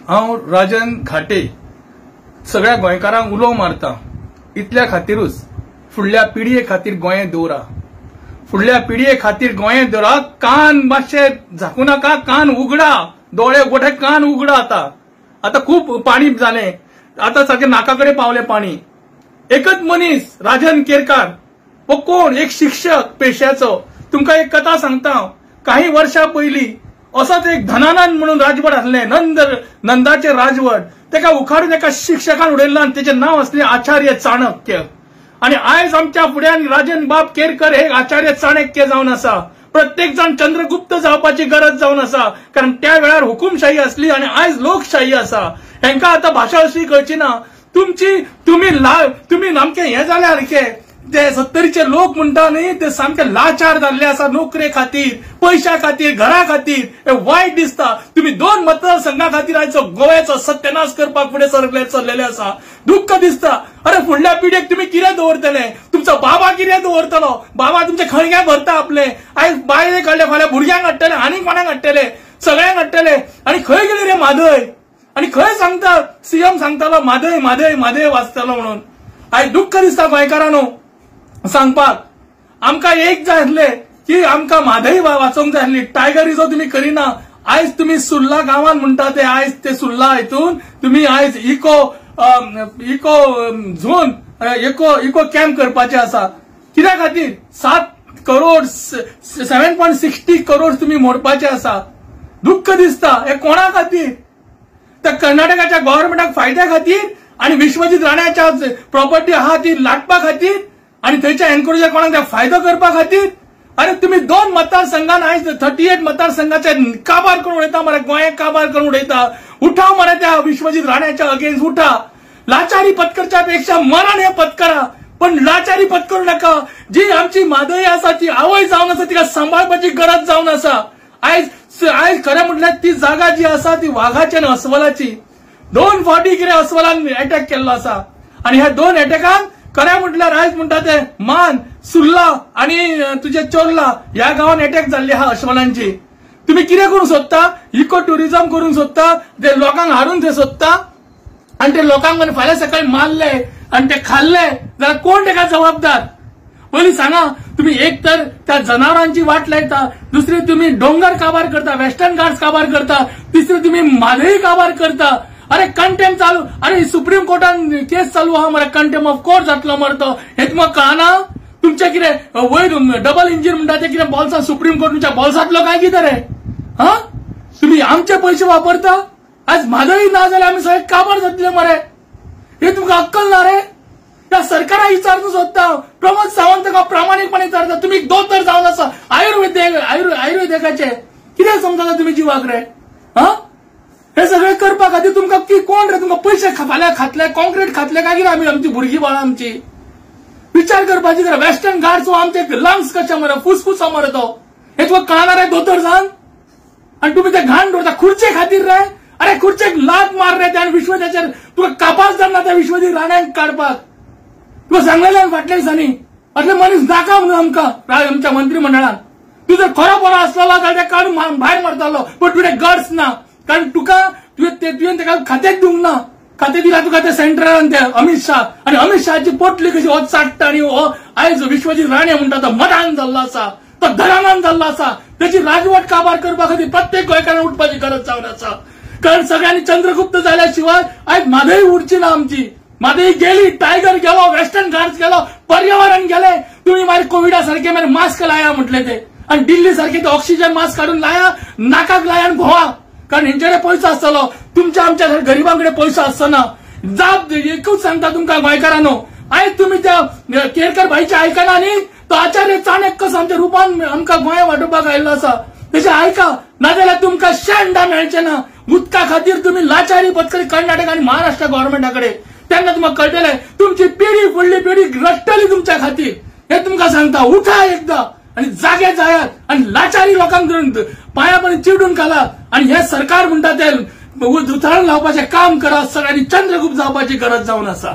हांव राजन घाटे सगळ्या गोंयकारांक उलो मारता इतल्या खातीरूच फुडल्या पिळये खातीर गोंय दवरा, फुडल्या पिळये खातीर गोंय दवरा. कान मातशे झाकू नाका, कान उगडा, दोळे गोठे कान उगडा. आता खूप पाणी जालें, आता सारखे नाकाकडे पावले पाणी. एकच मनीस राजन केरकार हो कोण, एक शिक्षक पेशाचो. तुमकां एक कथा सांगता. काही वर्षा पयलीं असोच एक धनानंद म्हणून राजवट आसलें, नंदाचे राजवट. तेका उखाडून एका शिक्षकान उडयल्लो आनी तेचें नांव आसलें आचार्य चाणक्य. आणि आयज आमच्या फुड्यान राजन बाब केरकर हे आचार्य चाणक्य जावन आसा. प्रत्येक जण चंद्रगुप्त जावपाची गरज जावन आसा, कारण त्या वेळार हुकुमशाही असली आणि आयज लोकशाही आसा. हेंका आता भाषा अशी कळची ना. तुम्ही सामके हे जाले सारखे ते 70चे लोक म्हणटा न्ही, ते सामके लाचार जाल्ले आसा नोकरे खातीर, पैशा खातीर, घरा खातीर. हे वायट दिसता. तुम्ही 2 मतदारसंघा खातीर आयज गोव्याचो सत्यानाश करपाक फुडें सरलेले आसा. दुःख दिसता. अरे फुडल्या पिढीक तुम्ही कितें दवरतले? तुमचो बाबा कितें दवरतलो? बाबा तुमचे खणग्या भरता आपले. आयज बायले काडले, फाल्यां भुरग्यांक हाडटले, आनी कोणाक हाडटले, सगळ्यांक हाडटले. आणि खंय गेली रे म्हादय? आणि खंय सांगता सीएम सांगतालो म्हादय म्हादय म्हादय वाचतलो म्हणून. आयज दुःख दिसता गोंयकारांनो सांगपाक. आमकां एक जाय आसले की आमकां म्हादय वाचोवंक जाय आसली. टायगर रिझर्व तुम्ही करिना. आयज तुम्ही सुर्ला गांवान म्हणटा ते, आयज ते सुर्ला हितून तुम्ही आयज इको झोन इको कॅम्प करपाचे आसा. कित्या खातीर? 7.60 करोड तुम्ही मोडपाचे आसा. दुःख दिसता. हे कोणा खातीर? त्या कर्नाटकाच्या गव्हर्नमेंटाक फायद्या खातीर आणि विश्वजीत राण्याच्या प्रॉपर्टी आहा ती लाटपा खातीर आणि थंयच्या एन्करेजर कोणाक फायदो करपा खातीर. अरे तुम्ही 2 मतदारसंघान आयज 38 मतदारसंघाचे काबार करून उडयता मरे, गोंयाक काबार करून उडयता. उठा मरे त्या विश्वजीत राण्याच्या अगेन्स्ट उठा. लाचारी पत्करच्या पेक्षा मरण हे पत्करा, पण लाचारी पत्करू नका. जी आमची मादई आसा ती आवय जावन आसा, तिका सांभाळपाची गरज जावन आसा. आयज खरें म्हटल्यार ती जागा जी आसा ती वाघाची आनी अस्वलाची. 2 फावटी कितें अस्वलान अटॅक केल्लो आसा. आणि ह्या 2 अटॅकान खरें म्हटल्यार आयज म्हणटा ते मान, सुर्ला आणि तुझे चोरला ह्या गावात अटॅक जाल्ली आहा अस्वलांची. तुम्ही कितें करूंक सोदता? इको टुरिझम करूंक सोदता, ते लोकांक हाडून ते सोदता आणि ते लोकांक फाल्यां सकाळी मारले आणि ते खाल्ले जाल्यार कोण तेका जबाबदार? पयलीं सांगा. तुम्ही एक तर त्या जनावरांची वाट लायता, दुसरी तुम्ही डोंगर काबार करता, वेस्टर्न घाट्स काबार करता, तिसरी तुम्ही म्हादई काबार करता. अरे कंटेम चालू, अरे सुप्रीम कोर्टान केस चालू आहा मरे, कंटेम ऑफ कोर्ट जातलो मरे तो. हे तुमकां कळना? तुमचे कितें वयर डबल इंजिन म्हणटा ते कितें बॉल्सां, सुप्रीम कोर्ट तुमच्या बॉल्सांतलो काय कितें रे? हा तुम्ही आमचे पैसे वापरता. आज म्हादई ना जाल्यार आमी सगळे काबार जातले मरे. हे तुमकां अक्कल ना रे? त्या सरकाराक विचारूंक सोदता. प्रमोद सावंत प्रामाणीकपणे विचारता. तुम्ही दोतोर जावन आसा आयुर्वेदिकाचे. कितें समजता तुम्ही जिवाक रे? हा हे सगळे करपा खातीर तुमकां कोण रे तुमकां पैसे फाल्यां खातले, कॉन्क्रीट खातले काय कितें? आमची भुरगीं बाळां आमची विचार करपाची करा. वेस्टर्न घाट्स आमचे लंग्स कशे मरे, फुसफुसा मरे तो. हे तुका कळना रे दोतोर जावन? आणि तुम्ही ते घाण दवरता खुर्चे खातीर रे. अरे खुर्चेक लात मार रे त्या विश्वताचेर. तुका कापास जाणा त्या विश्वजीत राण्यांक काडपाक. तुका सांगलेलें फाटल्या दिसांनी असले मनीस नाका म्हणून आमच्या मंत्रिमंडळान. तू जर खरो बरो आसलो जाल्यार ते काडून भायर मारतालो, पण तुजे गट्स ना. कारण तुवें तेका खातेच दिवंक ना. खातें दिला तुका ते सेंट्रलान ते अमित शाह, आणि अमित शाहाची पोटली कशी हो चाटता. आणि आयज विश्वजीत राणे म्हणटा तो मदान जाल्लो आसा, तो धरामान जाल्लो आसा. त्याची राजवट काबार करपा खातीर प्रत्येक गोंयकारान उठपाची गरज जावन आसा. कारण सगळ्यांनी चंद्रगुप्त जाल्या शिवाय आयज म्हादई उरची ना आमची. म्हादई गेली, टायगर गेलो, वेस्टर्न घाट्स गेलो, पर्यावरण गेले. तुम्ही मागीर कोविडा सारखे मागीर मास्क लाया म्हटले ते, आणि दिल्ली सारखे ते ऑक्सिजन मास्क काढून लाया, नाकाक लाया आणि भोवा. कारण हेंच्याकडे पैसो आसतलो, तुमच्या आमच्या गरिबांकडे पैसो आसना. जाप एकूच सांगता तुमकां गोंयकारांनो, आयज तुम्ही त्या केरकर भाईचे आयकना न्ही. तो आचार्य चाणक्य आमच्या रुपान आमकां गोंया वाटोवपाक आयिल्लो आसा. तेचे आयका, नाजाल्यार तुमकां शेंडा मेळचे ना. उदका खातीर तुम्ही लाचारी पत्करी कर्नाटक आणि महाराष्ट्र गव्हर्नमेंटाकडे. तेन्ना तुमकां कळटलें तुमची पिढी फुडली पिढी रडटली तुमच्या खातीर. हे तुमकां सांगता. उठा एकदा आणि जागे जायात आणि लाचारी लोकांक पायापर्यंत चिडून घाला. आणि हे सरकार म्हणटा ते उथळण लावपाचें काम करा. सगळ्यांनी चंद्रगुप्त जावपाची गरज जावन आसा.